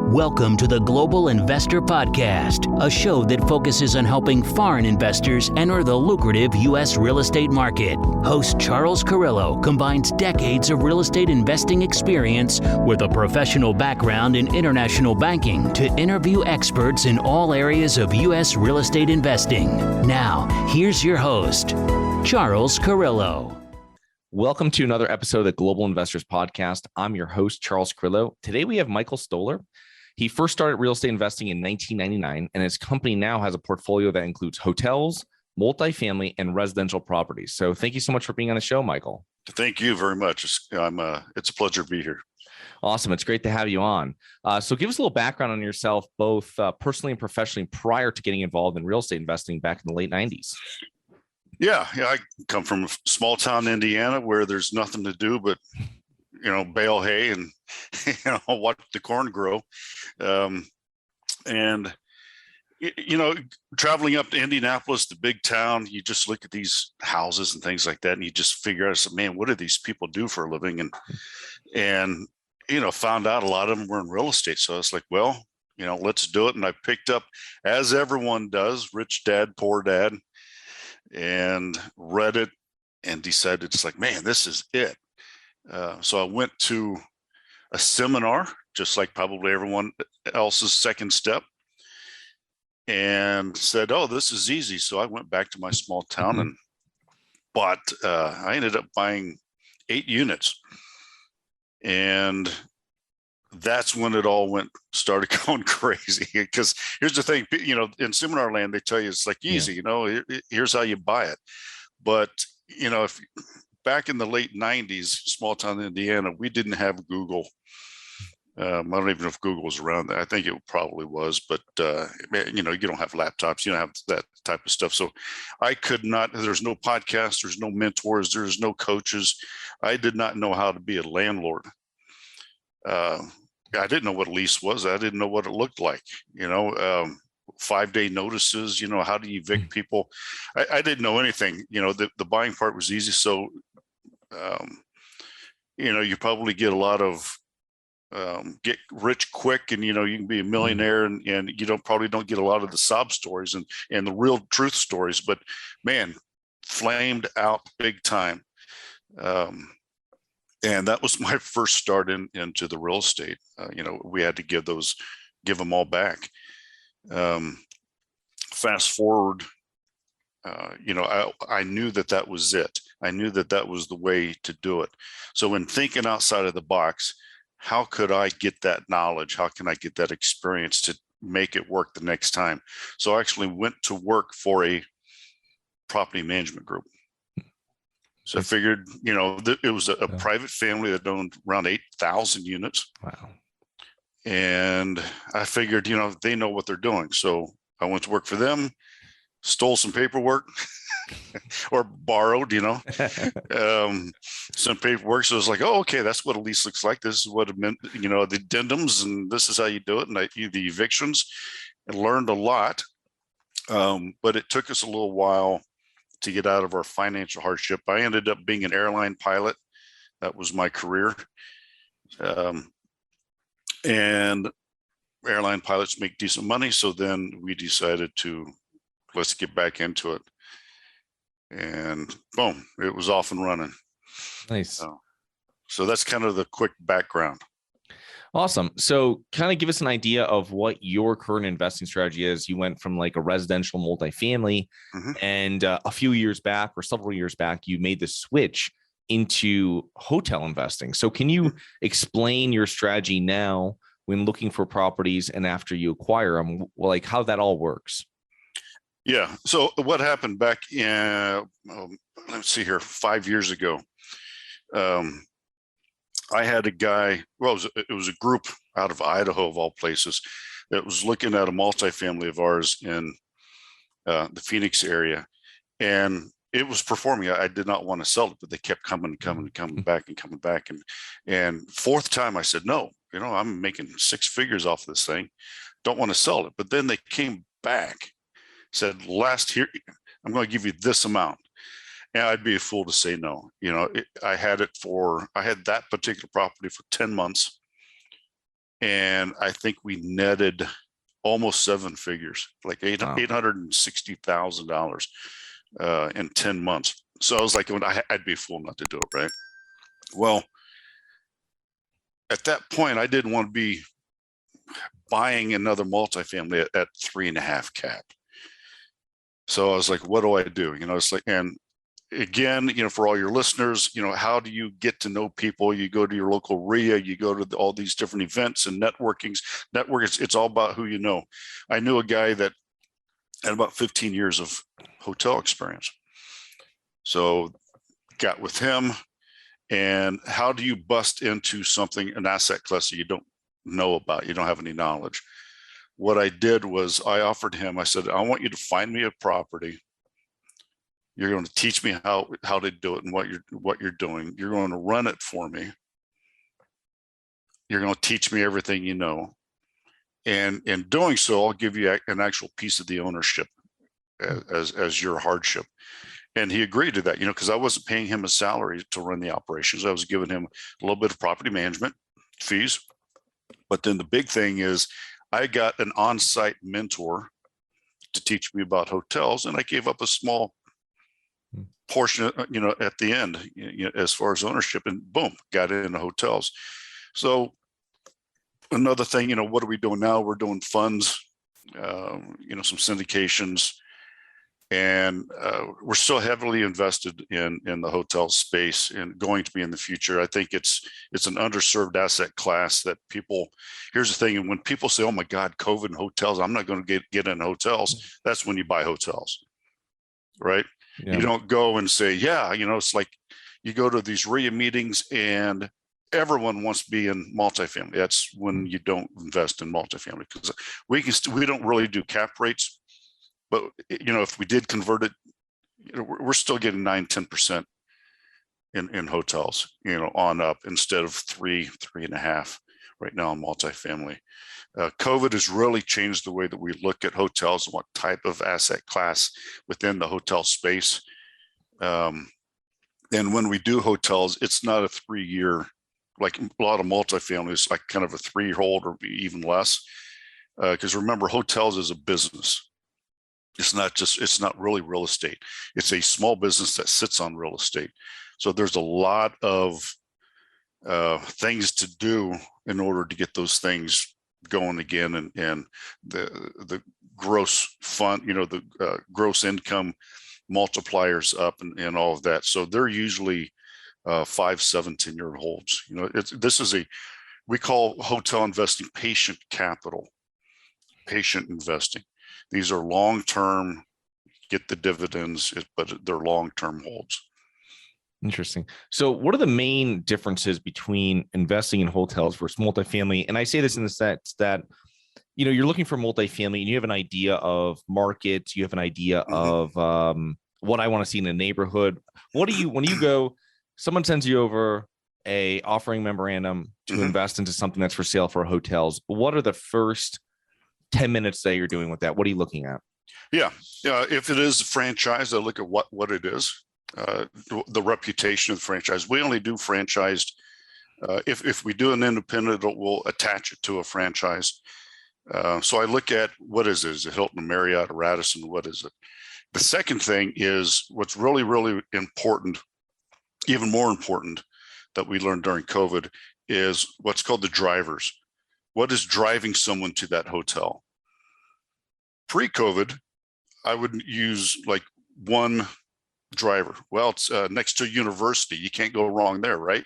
Welcome to the Global Investor Podcast, a show that focuses on helping foreign investors enter the lucrative U.S. real estate market. Host Charles Carillo combines decades of real estate investing experience with a professional background in international banking to interview experts in all areas of U.S. real estate investing. Now, here's your host, Charles Carillo. Welcome to another episode of the Global Investors Podcast. I'm your host, Charles Carillo. Today we have Michael Stohler. He first started real estate investing in 1999, and his company now has a portfolio that includes hotels, multifamily, and residential properties. So thank you so much for being on the show, Michael. Thank you very much. It's a pleasure to be here. Awesome. It's great to have you on. So give us a little background on yourself, both personally and professionally, prior to getting involved in real estate investing back in the late 90s. Yeah. I come from a small town, Indiana, where there's nothing to do but bale hay and watch the corn grow. Traveling up to Indianapolis, the big town, you just look at these houses and things like that, and you just figure out, man, what do these people do for a living? And found out a lot of them were in real estate. So it's like, well, let's do it. And I picked up, as everyone does, Rich Dad, Poor Dad, and read it and decided it's like, man, this is it. So I went to a seminar, just like probably everyone else's second step, and said, oh, this is easy. So I went back to my small town and bought, I ended up buying 8 units. And that's when it all started going crazy. Because here's the thing, in seminar land, they tell you it's like easy, here's how you buy it. But, if back in the late 90s, small town Indiana, we didn't have Google. I don't even know if Google was around there. I think it probably was, but you don't have laptops, you don't have that type of stuff. So I could not, there's no podcast, there's no mentors, there's no coaches. I did not know how to be a landlord. I didn't know what a lease was. I didn't know what it looked like, 5-day notices, how do you evict people? I didn't know anything. The buying part was easy. So, you probably get a lot of get rich quick, and you can be a millionaire, and you probably don't get a lot of the sob stories and the real truth stories. But man, flamed out big time. And that was my first start into the real estate. We had to give them all back. Fast forward, I knew that was it. I knew that was the way to do it. So when thinking outside of the box, how could I get that knowledge? How can I get that experience to make it work the next time? So I actually went to work for a property management group. So I figured, it was a private family that owned around 8,000 units. Wow. And I figured, they know what they're doing. So I went to work for them, stole some paperwork or borrowed, some paperwork. So it was like, oh, okay, that's what a lease looks like. This is what it meant, the addendums, and this is how you do it. And the evictions, and learned a lot. But it took us a little while to get out of our financial hardship. I ended up being an airline pilot. That was my career. And airline pilots make decent money. So then we decided let's get back into it. And boom, it was off and running. Nice. So that's kind of the quick background. Awesome. So kind of give us an idea of what your current investing strategy is. You went from like a residential multifamily, and a few years back or several years back, you made the switch into hotel investing. So can you explain your strategy now when looking for properties and after you acquire them, like how that all works? Yeah. So what happened back in, let's see here, 5 years ago, I had a guy, it was a group out of Idaho, of all places, that was looking at a multifamily of ours in the Phoenix area. And it was performing. I did not want to sell it, but they kept coming back. And fourth time I said, no, I'm making 6 figures off this thing. Don't want to sell it. But then they came back, said, last year, I'm going to give you this amount. And I'd be a fool to say no. I had that particular property for 10 months. And I think we netted almost 7 figures, like Wow. $860,000 in 10 months. So I was like, I'd be a fool not to do it, right? Well, at that point, I didn't want to be buying another multifamily at 3.5 cap. So I was like, what do I do? It's like, and again, for all your listeners, how do you get to know people? You go to your local RIA, you go to all these different events and networkings. It's all about who you know. I knew a guy that had about 15 years of hotel experience. So got with him. And how do you bust into something, an asset class that you don't know about, you don't have any knowledge? What I did was I offered him, I said, I want you to find me a property. You're going to teach me how to do it and what you're doing. You're going to run it for me. You're going to teach me everything you know. And in doing so, I'll give you an actual piece of the ownership as your hardship. And he agreed to that, because I wasn't paying him a salary to run the operations. I was giving him a little bit of property management fees. But then the big thing is I got an on-site mentor to teach me about hotels, and I gave up a small portion, at the end, as far as ownership, and boom, got into hotels. So another thing, what are we doing now? We're doing funds, some syndications, and we're still heavily invested in the hotel space and going to be in the future. I think it's an underserved asset class that people, here's the thing, and when people say, oh my God, COVID and hotels, I'm not going to get in hotels, that's when you buy hotels, right? Yeah. You don't go and say, yeah, it's like you go to these RIA meetings and everyone wants to be in multifamily. That's when you don't invest in multifamily, because we don't really do cap rates. But, if we did convert it, we're still getting 9-10% in hotels, on up, instead of 3.5 right now in multifamily. COVID has really changed the way that we look at hotels and what type of asset class within the hotel space. And when we do hotels, it's not a 3-year, like a lot of multifamily is like kind of a 3-year-old or even less. Because remember, hotels is a business. It's not really real estate. It's a small business that sits on real estate. So there's a lot of things to do in order to get those things going again, and the gross fund, the gross income multipliers up and all of that. So they're usually 5, 7, 10-year holds. We call hotel investing patient capital, patient investing. These are long-term, get the dividends, but they're long-term holds. Interesting. So what are the main differences between investing in hotels versus multifamily? And I say this in the sense that, you're looking for multifamily and you have an idea of markets, you have an idea of what I want to see in a neighborhood. When you go, someone sends you over a offering memorandum to invest into something that's for sale for hotels. What are the first 10 minutes that you're doing with that? What are you looking at? Yeah. If it is a franchise, I look at what it is, the reputation of the franchise. We only do franchised. If we do an independent, we'll attach it to a franchise. So I look at, what is it? Is it Hilton, Marriott, or Radisson? What is it? The second thing is what's really, really important, even more important, that we learned during COVID is what's called the drivers. What is driving someone to that hotel? Pre-COVID, I would use like one driver. Well, it's next to a university. You can't go wrong there, right?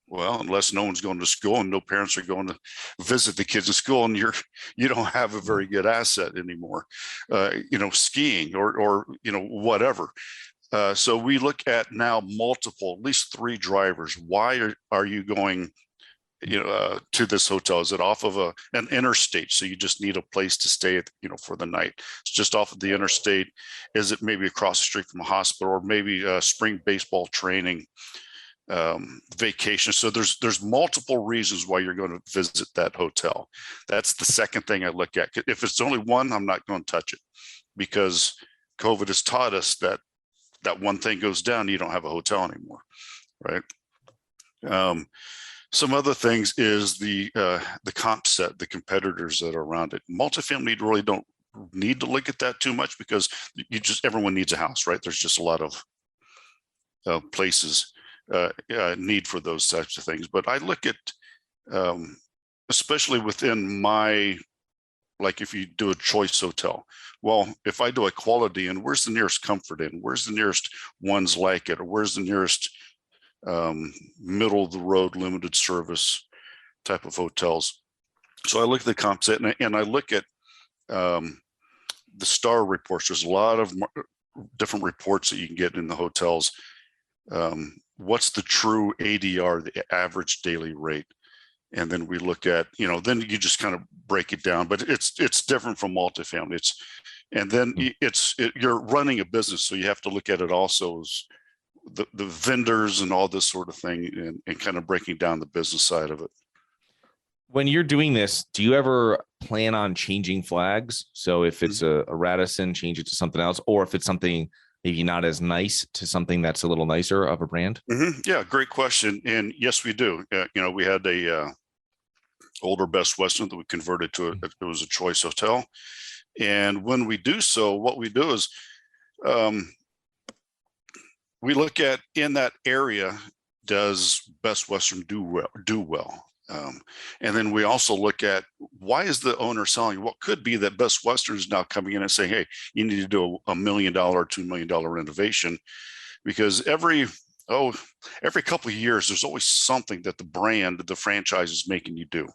Well, unless no one's going to school and no parents are going to visit the kids in school, and you don't have a very good asset anymore. Skiing or whatever. So we look at now multiple, at least 3 drivers. Why are you going to this hotel? Is it off of an interstate, so you just need a place to stay for the night? It's just off of the interstate. Is it maybe across the street from a hospital, or maybe spring baseball training, vacation? So there's multiple reasons why you're going to visit that hotel. That's the second thing I look at. If it's only one, I'm not going to touch it, because COVID has taught us that one thing goes down, you don't have a hotel anymore, right? Some other things is the comp set, the competitors that are around it. Multifamily really don't need to look at that too much because everyone needs a house, right? There's just a lot of places need for those types of things. But I look at, especially within like if you do a choice hotel, well, if I do a Quality Inn, where's the nearest Comfort Inn? Where's the nearest ones like it? Or where's the nearest middle of the road limited service type of hotels? So I look at the comp set and I look at the star reports. There's a lot of different reports that you can get in the hotels. What's the true ADR, the average daily rate? And then we look at, then you just kind of break it down, but it's different from multifamily. You're running a business, so you have to look at it also as the vendors and all this sort of thing, and kind of breaking down the business side of it. When you're doing this, do you ever plan on changing flags? So if it's a Radisson, change it to something else, or if it's something maybe not as nice to something that's a little nicer of a brand? Yeah, great question. And yes, we do. We had a older Best Western that we converted to it was a choice hotel. And when we do so, what we do is we look at, in that area, does Best Western do well? And then we also look at, why is the owner selling? What could be that Best Western is now coming in and saying, hey, you need to do a $1 million, $2 million renovation, because every couple of years, there's always something that the franchise is making you do.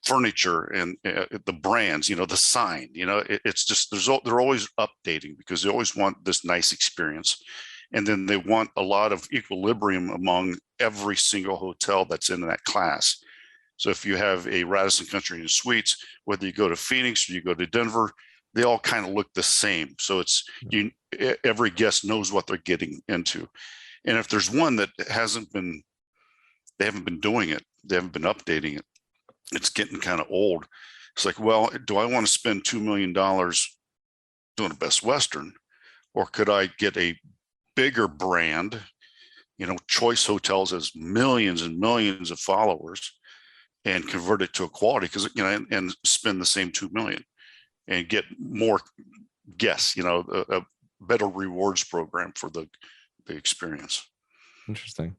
Furniture and the brands, the sign, it's just, they're always updating because they always want this nice experience. And then they want a lot of equilibrium among every single hotel that's in that class. So if you have a Radisson Country Inn Suites, whether you go to Phoenix or you go to Denver, they all kind of look the same. So every guest knows what they're getting into. And if there's one that they haven't been doing it, they haven't been updating it, it's getting kind of old. It's like, well, do I want to spend $2 million doing a Best Western, or could I get a bigger brand? Choice Hotels has millions and millions of followers, and convert it to a Quality, and spend the same $2 million and get more guests, a better rewards program for the experience. Interesting.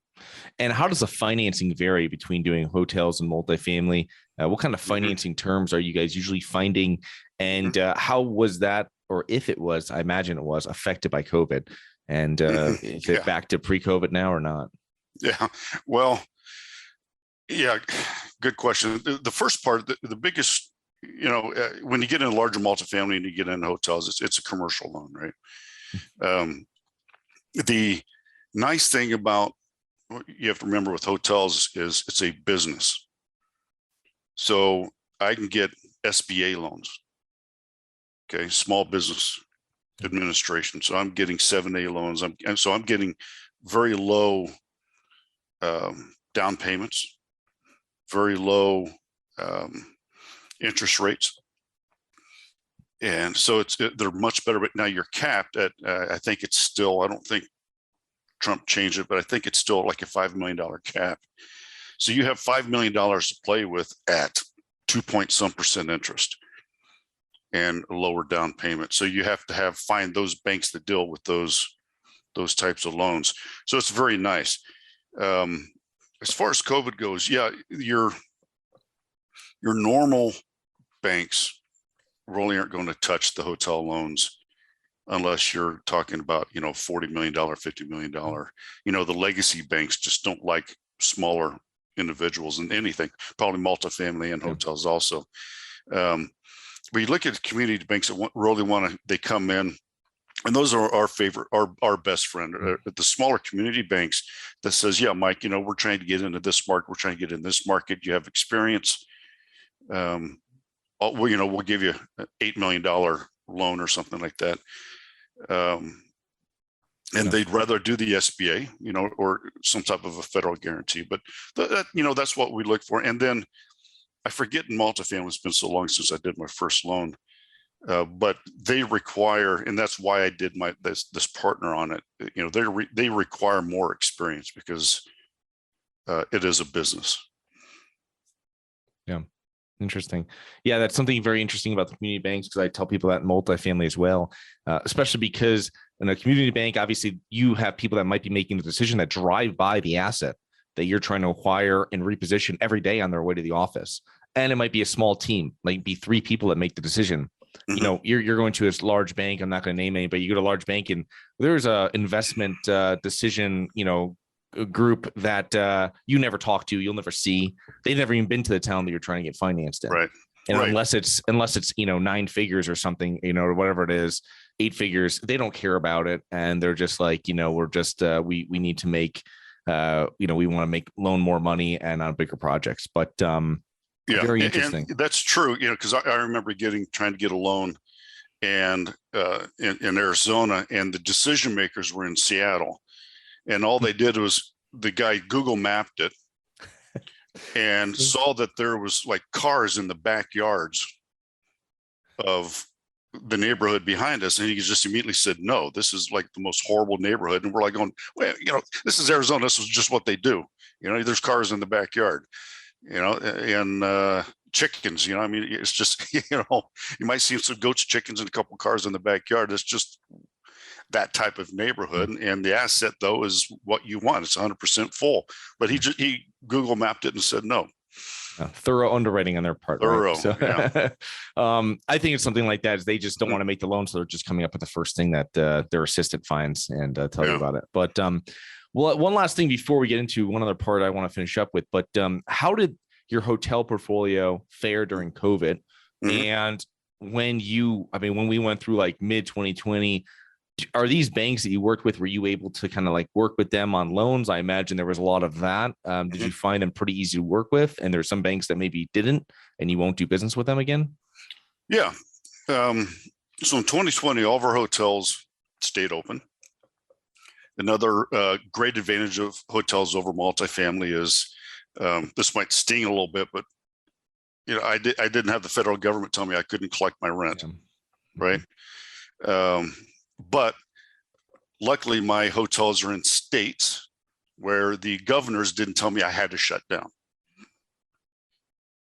And how does the financing vary between doing hotels and multifamily? What kind of financing terms are you guys usually finding? And how was that, or if it was, I imagine it was, affected by COVID? And is it back to pre-COVID now or not? Yeah, well, yeah, good question. The first part, the biggest, when you get in a larger multifamily and you get into hotels, it's a commercial loan, right? The nice thing about, you have to remember with hotels is it's a business. So I can get SBA loans, okay, Small Business Administration. So I'm getting 7A loans. I'm getting very low down payments, very low interest rates. And so they're much better, but now you're capped at, I think it's still, I don't think Trump changed it, but I think it's still like a $5 million cap. So you have $5 million to play with at 2-point-some% interest and a lower down payment. So you have to find those banks that deal with those types of loans. So it's very nice. As far as COVID goes, yeah, your normal banks really aren't going to touch the hotel loans unless you're talking about, $40 million, $50 million. The legacy banks just don't like smaller individuals in anything, probably multifamily and hotels also. But you look at the community banks that really want to, they come in, and those are our favorite, our best friend. The smaller community banks that says, yeah, Mike, we're trying to get into this market. We're trying to get in this market. You have experience. We'll give you an $8 million loan or something like that. And they'd rather do the SBA, or some type of a federal guarantee. But that's what we look for. And then I forget, in multifamily, it's been so long since I did my first loan, but they require, and that's why I did this partner on it. They require more experience, because it is a business. Yeah. Interesting. Yeah, that's something very interesting about the community banks, because I tell people that in multifamily as well, especially because in a community bank, obviously you have people that might be making the decision that drive by the asset that you're trying to acquire and reposition every day on their way to the office. And it might be a small team, might be 3 people that make the decision. Mm-hmm. You know, you're going to a large bank. I'm not going to name any, but you go to a large bank and there's a investment decision, you know, a group that you never talk to, you'll never see. They've never even been to the town that you're trying to get financed in. Right. And right. unless it's, you know, 9 figures or something, you know, or whatever it is, 8 figures, they don't care about it. And they're just like, you know, we're just, we need to make, you know, we want to loan more money and on bigger projects. But yeah, very interesting. And that's true. You know, because I remember trying to get a loan and in Arizona, and the decision makers were in Seattle. And all they did was the guy Google mapped it and saw that there was like cars in the backyards of the neighborhood behind us. And he just immediately said, no, this is like the most horrible neighborhood. And we're like going, well, you know, this is Arizona. This is just what they do. You know, there's cars in the backyard, you know, and chickens, you know, I mean, it's just, you know, you might see some goats, chickens, and a couple cars in the backyard. It's just that type of neighborhood. And the asset though is what you want. It's 100% full, but he Google mapped it and said no. Thorough underwriting on their part. Thorough, right? So, yeah. I think it's something like that. Is they just don't want to make the loan, so they're just coming up with the first thing that their assistant finds and tell you about it. But well, one last thing before we get into one other part I want to finish up with. But how did your hotel portfolio fare during COVID? And when we went through like mid 2020. Are these banks that you worked with, were you able to kind of like work with them on loans? I imagine there was a lot of that. Did you find them pretty easy to work with? And there's some banks that maybe didn't, and you won't do business with them again? Yeah. So in 2020, all of our hotels stayed open. Another great advantage of hotels over multifamily is, this might sting a little bit, but you know, I didn't have the federal government tell me I couldn't collect my rent, right? But luckily, my hotels are in states where the governors didn't tell me I had to shut down.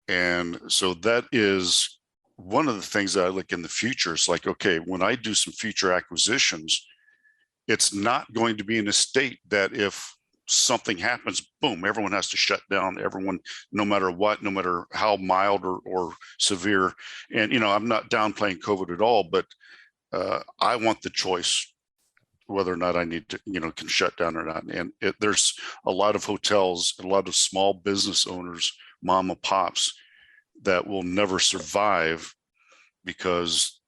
And so that is one of the things that I look in the future. It's like, okay, when I do some future acquisitions, it's not going to be in a state that if something happens, boom, everyone has to shut down. Everyone, no matter what, no matter how mild or severe. And, you know, I'm not downplaying COVID at all, but I want the choice whether or not I need to, you know, can shut down or not. And there's a lot of hotels, a lot of small business owners, mom and pops, that will never survive because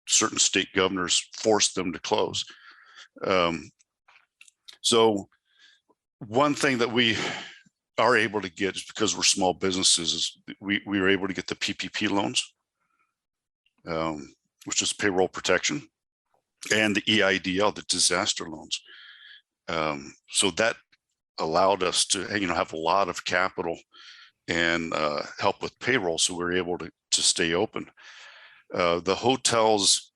certain state governors forced them to close. So one thing that we are able to get is, because we're small businesses, is we were able to get the PPP loans, which is payroll protection, and the EIDL, the disaster loans. So that allowed us to, you know, have a lot of capital and help with payroll. So we were able to stay open. The hotels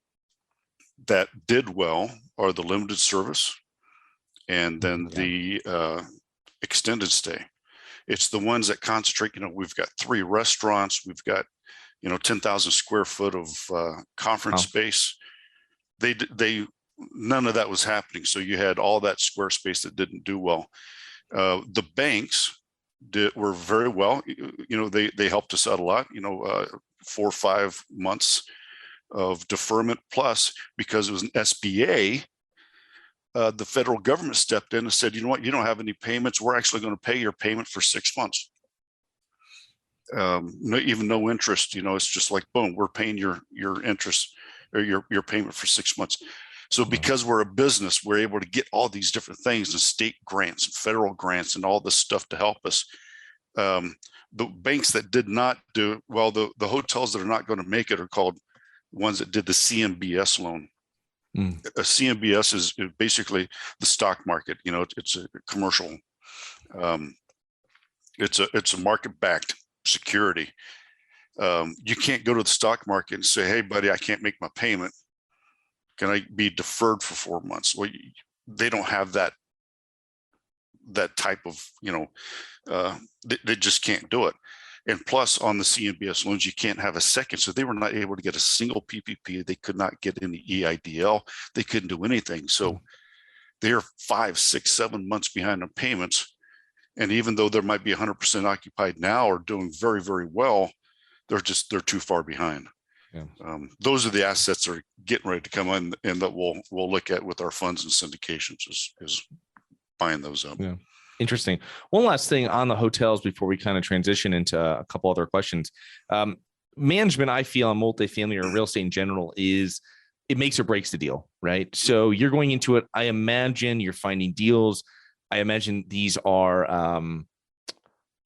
that did well are the limited service and then the extended stay. It's the ones that concentrate, you know, we've got 3 restaurants, we've got, you know, 10,000 square foot of conference space. None of that was happening. So you had all that square space that didn't do well. The banks were very well. You know, they helped us out a lot. You know, 4 or 5 months of deferment plus, because it was an SBA. The federal government stepped in and said, you know what, you don't have any payments. We're actually going to pay your payment for 6 months. No interest. You know, it's just like, boom, we're paying your interest or your payment for 6 months. So because we're a business, we're able to get all these different things, and state grants and federal grants and all this stuff to help us. The banks that did not do well, the hotels that are not going to make it are called ones that did the CMBS loan. A CMBS is basically the stock market. You know, it's a commercial. It's a market-backed security. You can't go to the stock market and say, hey, buddy, I can't make my payment. Can I be deferred for 4 months? Well, they don't have that that type of, they just can't do it. And plus on the CMBS loans, you can't have a second. So they were not able to get a single PPP. They could not get any EIDL. They couldn't do anything. So they're 5, 6, 7 months behind on payments. And even though there might be 100% occupied now or doing very, very well, they're too far behind. Yeah. Those are the assets that are getting ready to come in, and that we'll look at with our funds and syndications is buying those up. Yeah. Interesting. One last thing on the hotels before we kind of transition into a couple other questions. Management, I feel, on multifamily or real estate in general it makes or breaks the deal, right? So you're going into it. I imagine you're finding deals. I imagine these are,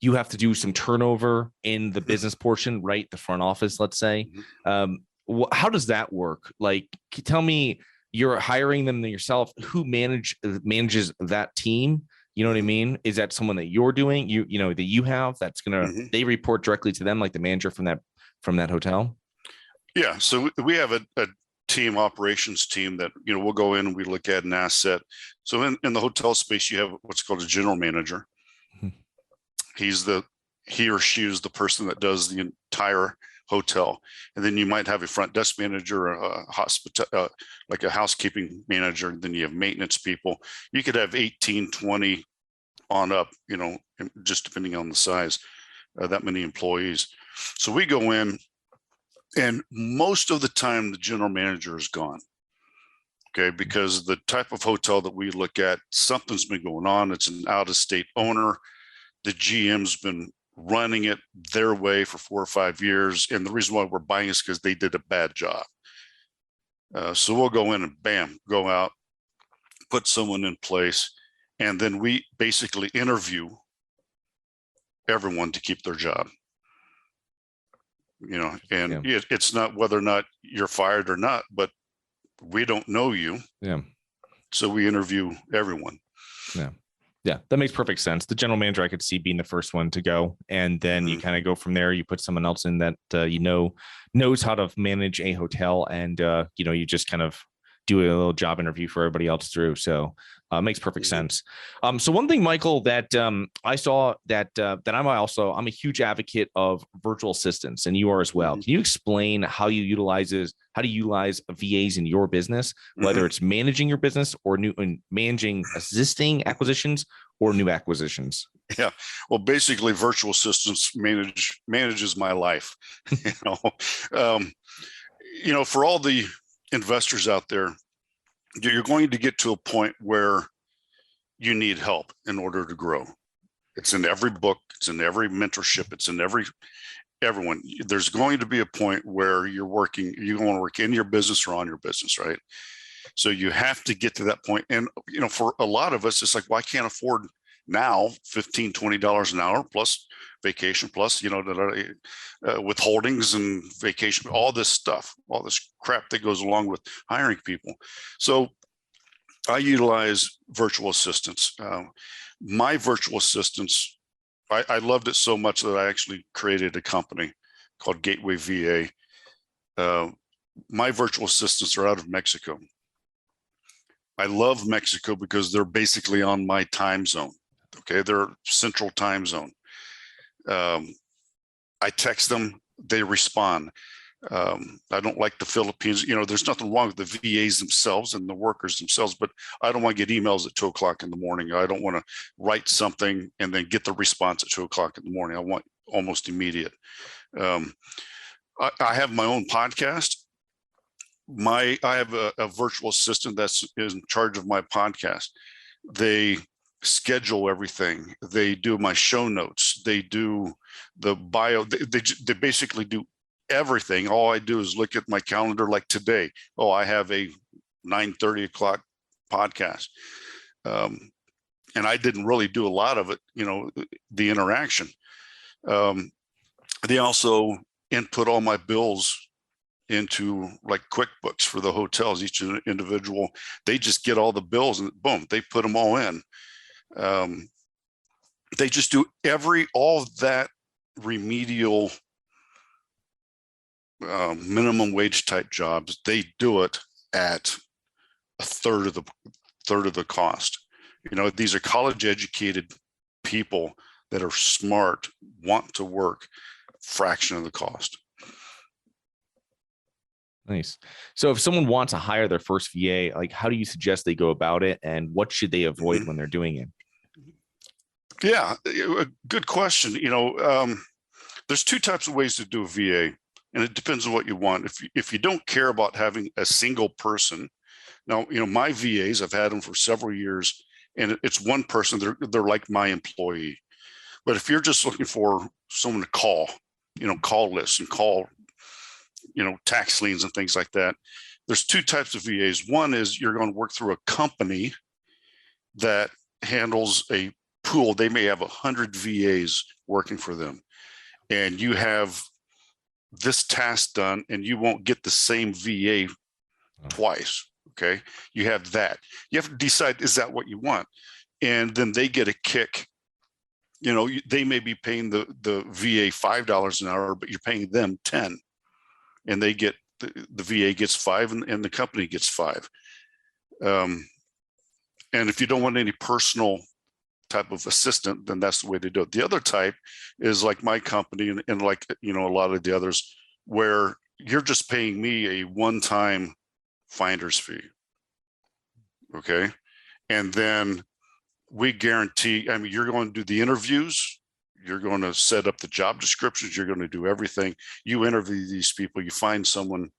you have to do some turnover in the business portion, right? The front office, let's say. How does that work? Like, tell me, you're hiring them yourself. Who manages that team? You know what I mean? Is that someone that you're doing, that you have, that's going to, they report directly to them, like the manager from that hotel? Yeah. So we have a team, operations team that, we'll go in and we look at an asset. So in the hotel space, you have what's called a general manager. He or she is the person that does the entire hotel. And then you might have a front desk manager, like a housekeeping manager. And then you have maintenance people. You could have 18, 20 on up, just depending on the size, that many employees. So we go in, and most of the time the general manager is gone. Okay. Because the type of hotel that we look at, something's been going on. It's an out-of-state owner. The GM's been running it their way for 4 or 5 years. And the reason why we're buying is because they did a bad job. So we'll go in and bam, go out, put someone in place. And then we basically interview everyone to keep their job. It's not whether or not you're fired or not, but we don't know you. Yeah. So we interview everyone. Yeah. Yeah, that makes perfect sense. The general manager, I could see being the first one to go, and then you kind of go from there. You put someone else in that knows how to manage a hotel, and you just kind of do a little job interview for everybody else through. So makes perfect sense. So one thing, Michael, that I saw that I'm a huge advocate of virtual assistants, and you are as well. Can you explain how you utilize VAs in your business, whether it's managing your business or managing existing acquisitions or new acquisitions? Yeah. Well, basically virtual assistants manages my life. For all the investors out there, you're going to get to a point where you need help in order to grow. It's in every book, it's in every mentorship, it's in everyone. There's going to be a point where you want to work in your business or on your business, right? So you have to get to that point. And, for a lot of us, it's like, well, I can't afford now $15, $20 an hour plus vacation, plus, withholdings and vacation, all this stuff, all this crap that goes along with hiring people. So I utilize virtual assistants. My virtual assistants, I loved it so much that I actually created a company called Gateway VA. My virtual assistants are out of Mexico. I love Mexico because they're basically on my time zone. Okay, they're central time zone. I text them, they respond. I don't like the Philippines. There's nothing wrong with the VAs themselves and the workers themselves, but I don't want to get emails at 2 o'clock in the morning. I don't want to write something and then get the response at 2 o'clock in the morning. I want almost immediate. I have my own podcast. I have a virtual assistant that's in charge of my podcast. They schedule everything. They do my show notes. They do the bio. They basically do everything. All I do is look at my calendar, like today. Oh, I have a 9:30 o'clock podcast. And I didn't really do a lot of it, the interaction. They also input all my bills into like QuickBooks for the hotels. Each individual, they just get all the bills and boom, they put them all in. They just do all of that remedial minimum wage type jobs. They do it at a third of the cost. These are college educated people that are smart, want to work, fraction of the cost. Nice. So if someone wants to hire their first VA, like how do you suggest they go about it, and what should they avoid when they're doing it? Yeah, a good question. There's two types of ways to do a VA, and it depends on what you want. If you don't care about having a single person, now, my VAs, I've had them for several years, and it's one person. They're like my employee. But if you're just looking for someone to call, call lists and call, tax liens and things like that, there's two types of VAs. One is you're going to work through a company that handles a pool. They may have 100 VAs working for them, and you have this task done, and you won't get the same VA twice. Okay. You have that. You have to decide, is that what you want? And then they get a kick. They may be paying the VA $5 an hour, but you're paying them 10, and they get the VA gets 5 and the company gets 5. And if you don't want any personal type of assistant, then that's the way to do it. The other type is like my company and like, a lot of the others, where you're just paying me a one-time finder's fee. Okay. And then we guarantee, you're going to do the interviews, you're going to set up the job descriptions, you're going to do everything. You interview these people, you find someone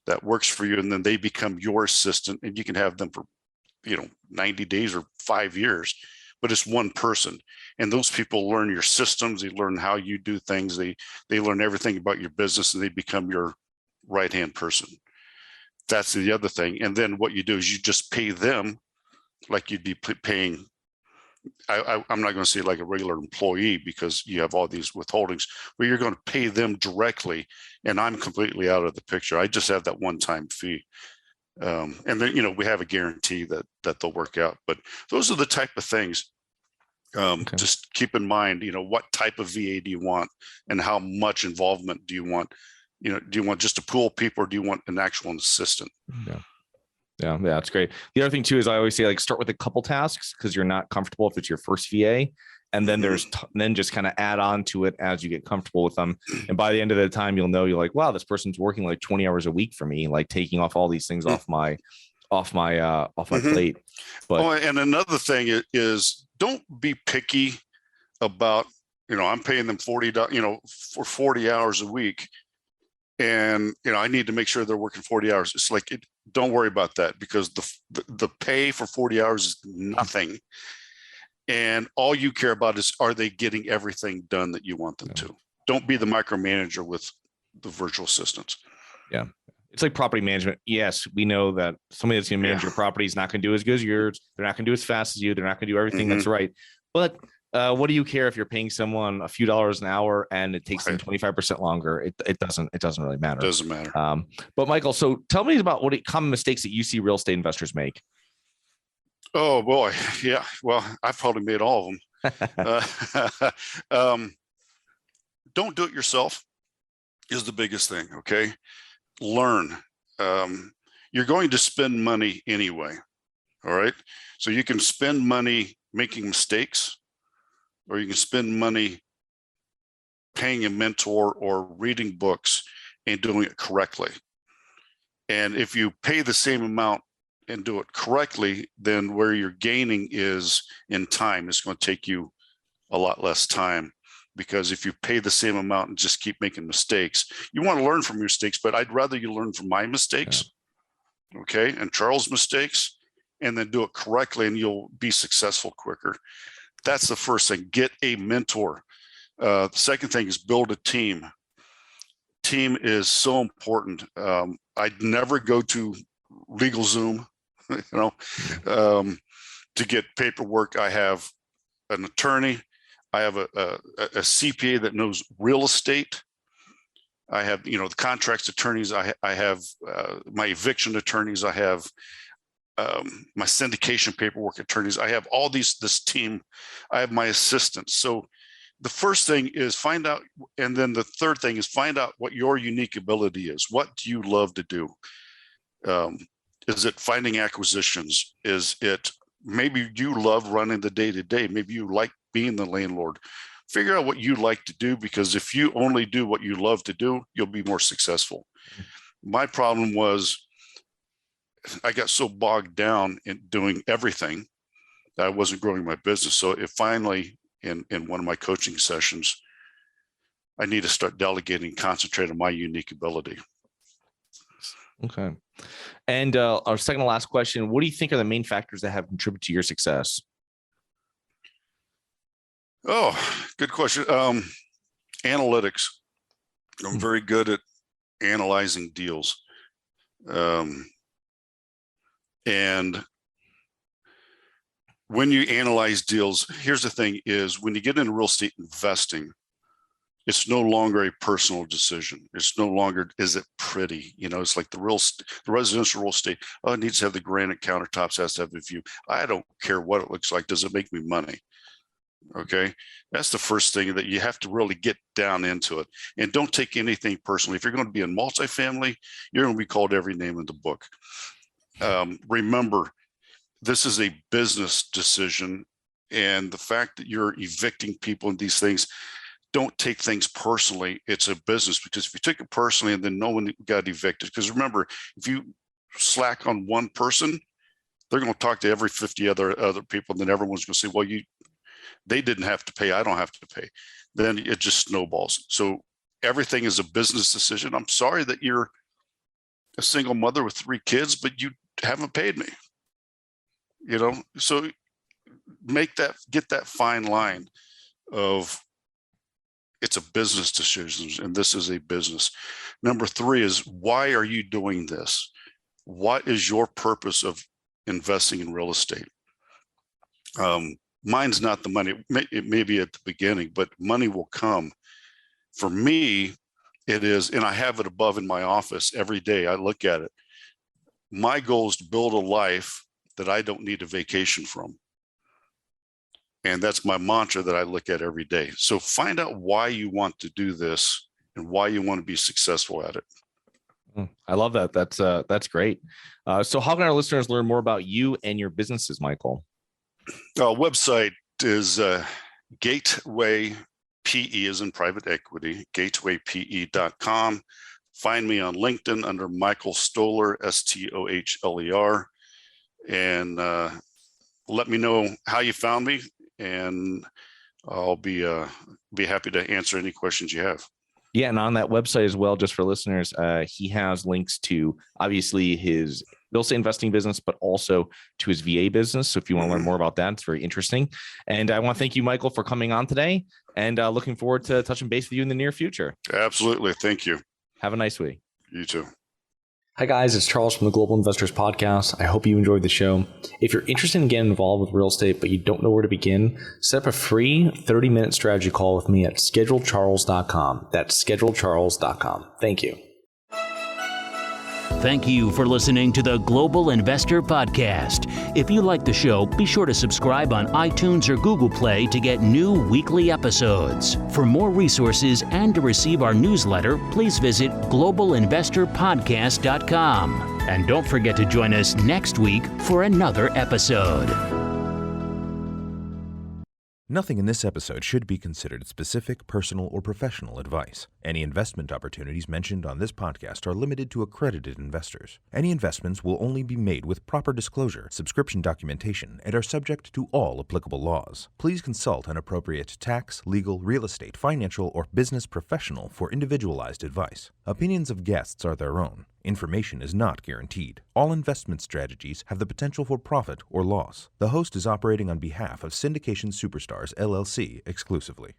that works for you, and then they become your assistant, and you can have them for 90 days or 5 years, but it's one person. And those people learn your systems, they learn how you do things, they learn everything about your business, and they become your right-hand person. That's the other thing. And then what you do is you just pay them like you'd be paying, I'm not going to say like a regular employee, because you have all these withholdings, but you're going to pay them directly, and I'm completely out of the picture. I just have that one-time fee. And then, we have a guarantee that they'll work out. But those are the type of things. Okay. Just keep in mind, what type of VA do you want, and how much involvement do you want? Do you want just a pool of people, or do you want an actual assistant? Yeah, that's great. The other thing too is I always say, like, start with a couple tasks, because you're not comfortable if it's your first VA, and then then just kind of add on to it as you get comfortable with them. And by the end of the time, you're like, wow, this person's working like 20 hours a week for me, like taking off all these things off my plate. But and another thing is, don't be picky about, I'm paying them $40, for 40 hours a week. And, I need to make sure they're working 40 hours. It's like, don't worry about that, because the pay for 40 hours is nothing. And all you care about is, are they getting everything done that you want them to? Don't be the micromanager with the virtual assistants. Yeah. It's like property management. Yes, we know that somebody that's going to manage your property is not going to do as good as yours. They're not going to do as fast as you. They're not going to do everything that's right. But what do you care if you're paying someone a few dollars an hour and it takes them 25% longer? It doesn't really matter. It doesn't matter. But Michael, so tell me about what common mistakes that you see real estate investors make. Oh boy. Yeah. Well, I've probably made all of them. Don't do it yourself is the biggest thing. Okay. Learn. You're going to spend money anyway. All right. So you can spend money making mistakes, or you can spend money paying a mentor or reading books and doing it correctly. And if you pay the same amount and do it correctly, then where you're gaining is in time. It's going to take you a lot less time, because if you pay the same amount and just keep making mistakes, you want to learn from your mistakes, but I'd rather you learn from my mistakes, okay, and Charles' mistakes, and then do it correctly, and you'll be successful quicker. That's the first thing. Get a mentor. The second thing is build a team. Team is so important. I'd never go to LegalZoom, to get paperwork. I have an attorney. I have a CPA that knows real estate. I have, the contracts attorneys. I have my eviction attorneys. I have my syndication paperwork attorneys. I have this team. I have my assistants. So the first thing is find out, and then the third thing is find out what your unique ability is. What do you love to do? Is it finding acquisitions? Is it maybe you love running the day-to-day. Maybe you like being the landlord. Figure out what you like to do, because if you only do what you love to do, you'll be more successful. My problem was I got so bogged down in doing everything that I wasn't growing my business. So it finally, in one of my coaching sessions, I need to start delegating, concentrate on my unique ability. Okay. And our second to last question, what do you think are the main factors that have contributed to your success? Oh, good question. Analytics. I'm very good at analyzing deals. And when you analyze deals, here's the thing is, when you get into real estate investing, it's no longer a personal decision. It's no longer, is it pretty? You know, it's like the residential real estate. Oh, it needs to have the granite countertops, has to have a view. I don't care what it looks like. Does it make me money? Okay. That's the first thing that you have to really get down into it. And don't take anything personally. If you're going to be in multifamily, you're going to be called every name in the book. Remember, this is a business decision. And the fact that you're evicting people and these things, don't take things personally. It's a business, because if you take it personally and then no one got evicted, because remember, if you slack on one person, they're going to talk to every 50 other people, and then everyone's going to say, well, they didn't have to pay, I don't have to pay. Then it just snowballs. So everything is a business decision. I'm sorry that you're a single mother with 3 kids, but you haven't paid me. You know, so get that fine line of, it's a business decision, and this is a business. Number 3 is, why are you doing this? What is your purpose of investing in real estate? Mine's not the money. It may be at the beginning, but money will come. For me, it is, and I have it above in my office every day. I look at it. My goal is to build a life that I don't need a vacation from. And that's my mantra that I look at every day. So find out why you want to do this and why you want to be successful at it. I love that. That's great. So how can our listeners learn more about you and your businesses, Michael? Website is Gateway PE, as in private equity, gatewaype.com. Find me on LinkedIn under Michael Stohler, Stohler, and let me know how you found me, and I'll be happy to answer any questions you have. Yeah, and on that website as well, just for listeners, he has links to obviously his real estate investing business, but also to his VA business. So if you want to learn more about that, it's very interesting. And I want to thank you, Michael, for coming on today, and looking forward to touching base with you in the near future. Absolutely. Thank you. Have a nice week. You too. Hi guys, it's Charles from the Global Investors Podcast. I hope you enjoyed the show. If you're interested in getting involved with real estate, but you don't know where to begin, set up a free 30-minute strategy call with me at schedulecharles.com. That's schedulecharles.com. Thank you. Thank you for listening to the Global Investor Podcast. If you like the show, be sure to subscribe on iTunes or Google Play to get new weekly episodes. For more resources and to receive our newsletter, please visit globalinvestorpodcast.com. And don't forget to join us next week for another episode. Nothing in this episode should be considered specific, personal, or professional advice. Any investment opportunities mentioned on this podcast are limited to accredited investors. Any investments will only be made with proper disclosure, subscription documentation, and are subject to all applicable laws. Please consult an appropriate tax, legal, real estate, financial, or business professional for individualized advice. Opinions of guests are their own. Information is not guaranteed. All investment strategies have the potential for profit or loss. The host is operating on behalf of Syndication Superstars, LLC exclusively.